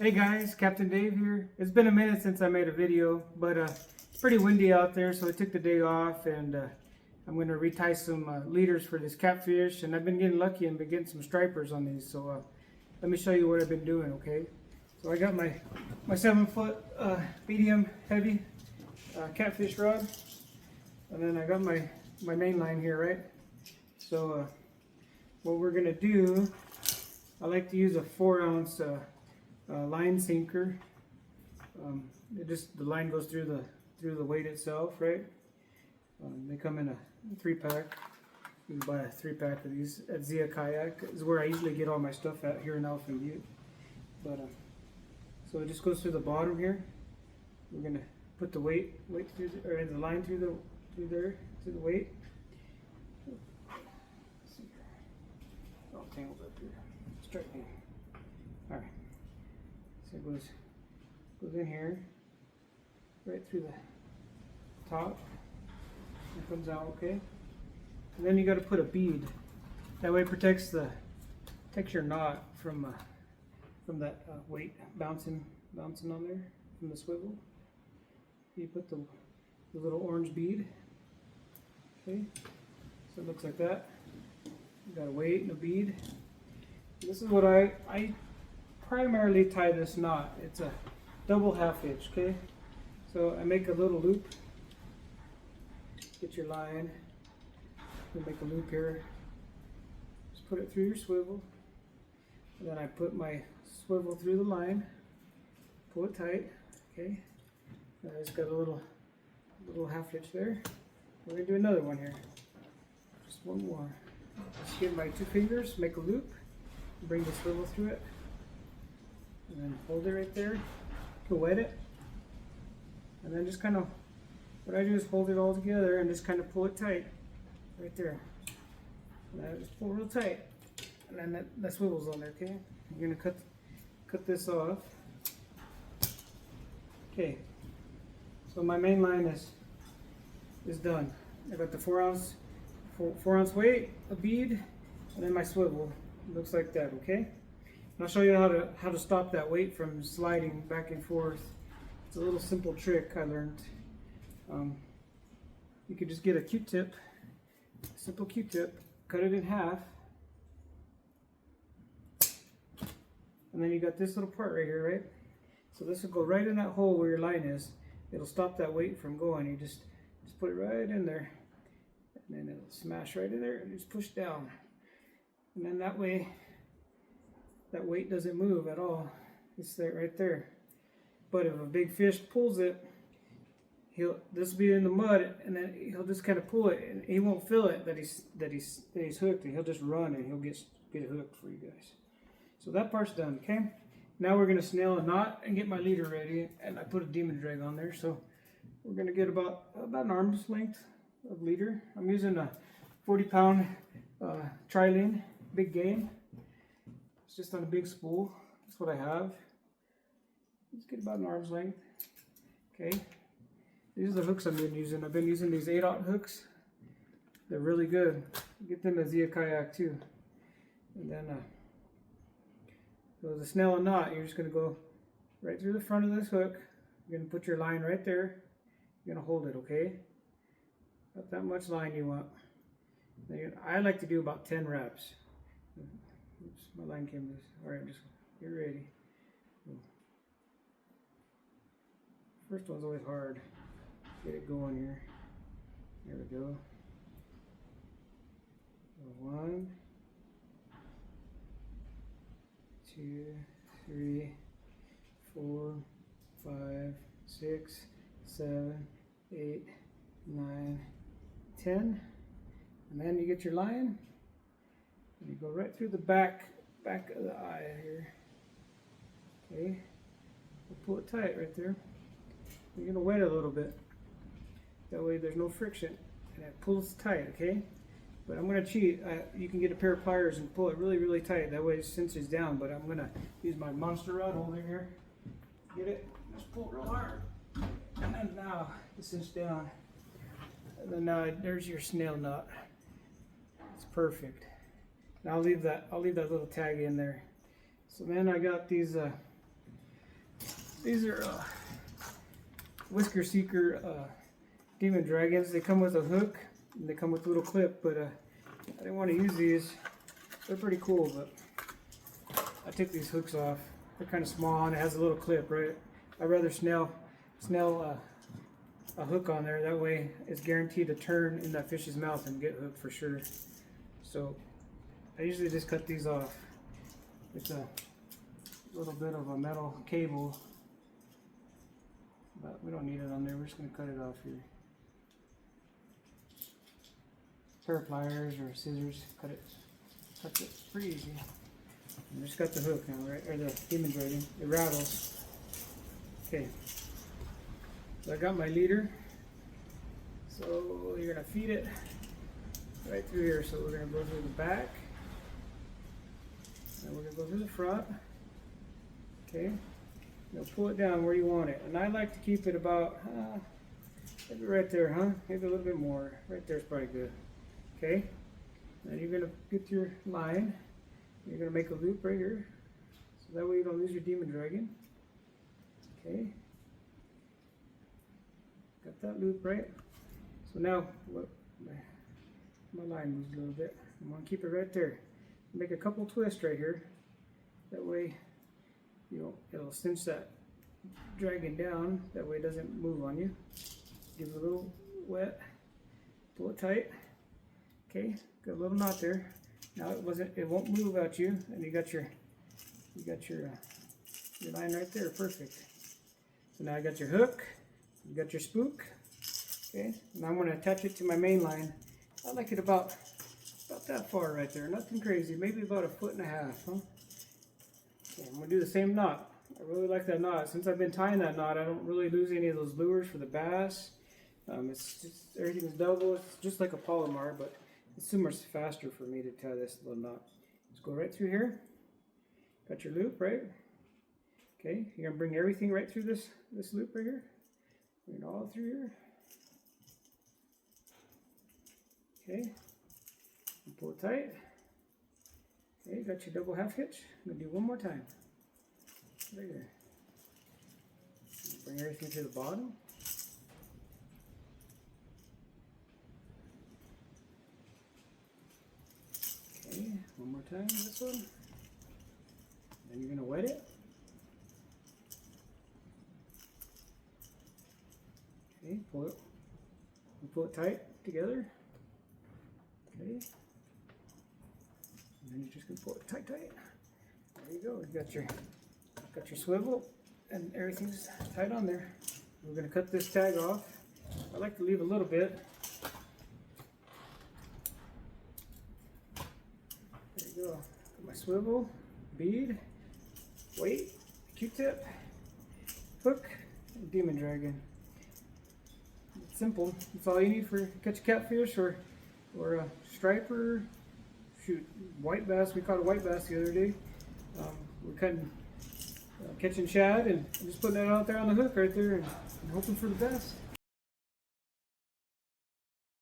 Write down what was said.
Hey guys, Captain Dave here. It's been a minute since I made a video, but it's pretty windy out there, so I took the day off and I'm going to retie some leaders for this catfish, and I've been getting lucky and been getting some stripers on these, so let me show you what I've been doing, okay? So I got my 7-foot medium heavy catfish rod, and then I got my main line here, right? So what we're going to do, I like to use a 4-ounce line sinker. The line goes through the weight itself, right? They come in a 3-pack. You can buy a 3-pack of these at Zia Kayak. This is where I usually get all my stuff at here in Alphen Butte. But so it just goes through the bottom here. We're gonna put the weight through the line through there to the weight. Let's see here. All tangled up here. Straighten. All right. So it goes in here, right through the top. It comes out, okay. And then you got to put a bead. That way it protects your knot from that weight bouncing on there from the swivel. You put the little orange bead. Okay. So it looks like that. You got a weight and a bead. This is what I primarily tie this knot. It's a double half hitch, okay? So I make a little loop. Get your line. You make a loop here. Just put it through your swivel. And then I put my swivel through the line. Pull it tight, okay? And I just got a little half hitch there. We're gonna do another one here. Just one more. Just get my 2 fingers, make a loop, bring the swivel through it. And then hold it right there. You can wet it. And then just kind of, what I do is hold it all together and just kind of pull it tight. Right there. And I just pull real tight. And then that swivel's on there, okay? You're going to cut this off. Okay. So my main line is done. I got the 4-ounce weight, a bead, and then my swivel. It looks like that, okay? And I'll show you how to stop that weight from sliding back and forth. It's a little simple trick I learned. You could just get a Q-tip, simple Q-tip, cut it in half, and then you got this little part right here, right? So this will go right in that hole where your line is. It'll stop that weight from going. You just put it right in there, and then it'll smash right in there, and just push down, and then that way that weight doesn't move at all. It's there, right there. But if a big fish pulls it, this will be in the mud, and then he'll just kind of pull it, and he won't feel it that he's hooked, and he'll just run, and he'll get hooked for you guys. So that part's done, okay? Now we're gonna snail a knot and get my leader ready, and I put a demon drag on there, so we're gonna get about an arm's length of leader. I'm using a 40-pound trilene, big game. It's just on a big spool. That's what I have. Let's get about an arm's length. Okay. These are the hooks I've been using. I've been using these 8/0 hooks. They're really good. Get them at Zia Kayak too. And then so the snail and knot, you're just going to go right through the front of this hook. You're going to put your line right there. You're going to hold it, okay? About that much line you want. I like to do about 10 wraps. Oops, my line came loose. Alright, just get ready. First one's always hard. Get it going here. There we go. 1, 2, 3, 4, 5, 6, 7, 8, 9, 10. And then you get your line. And you go right through the back of the eye here. Okay. We'll pull it tight right there. You're going to wet it a little bit. That way there's no friction. And it pulls tight, okay? But I'm going to cheat. You can get a pair of pliers and pull it really, really tight. That way it cinches down. But I'm going to use my monster rod holder here. Get it. Just pull it real hard. And then now it cinches down. And then now there's your snail knot. It's perfect. Now I'll leave that little tag in there. So then I got these These are whisker seeker demon dragons. They come with a hook and they come with a little clip, but I didn't want to use these. They're pretty cool, but I took these hooks off. They're kind of small and it has a little clip, right? I'd rather snell a hook on there. That way it's guaranteed to turn in that fish's mouth and get hooked for sure. So I usually just cut these off. It's a little bit of a metal cable, but we don't need it on there. We're just going to cut it off here. Pair of pliers or scissors, cut it pretty easy. And just got the hook now, right? Or the demon dragon. It rattles. Okay. So I got my leader. So you're gonna feed it right through here. So we're gonna go through the back. And we're gonna go through the front. Okay. Now pull it down where you want it. And I like to keep it about maybe right there, huh? Maybe a little bit more. Right there's probably good. Okay. Then you're gonna get your line. You're gonna make a loop right here. So that way you don't lose your demon dragon. Okay. Got that loop right. So now my line moves a little bit. I'm gonna keep it right there. Make a couple twists right here. That way, it'll cinch that dragon down. That way it doesn't move on you. Give it a little wet. Pull it tight. Okay, got a little knot there. Now it won't move at you, and you got your line right there. Perfect. So now I got your hook. You got your spook. Okay, and I'm going to attach it to my main line. I like it about that far right there. Nothing crazy. Maybe about 1.5 feet, huh? Okay, I'm going to do the same knot. I really like that knot. Since I've been tying that knot, I don't really lose any of those lures for the bass. It's just everything's double. It's just like a Palomar, but it's so much faster for me to tie this little knot. Just go right through here. Got your loop, right? Okay, you're gonna bring everything right through this loop right here. Bring it all through here. Okay, and pull it tight. Okay, got your double half hitch. I'm gonna do one more time. Right here. Bring everything to the bottom. Okay, one more time this one. Then you're gonna wet it. Okay, pull it tight together. Okay. And then you're just gonna pull it tight. There you go. You got your swivel and everything's tight on there. We're gonna cut this tag off. I like to leave a little bit. There you go. Got my swivel, bead, weight, Q-tip, hook, and demon dragon. It's simple. It's all you need for catch a catfish or a striper. Shoot, white bass. We caught a white bass the other day. We're catching shad and just putting that out there on the hook right there and hoping for the best.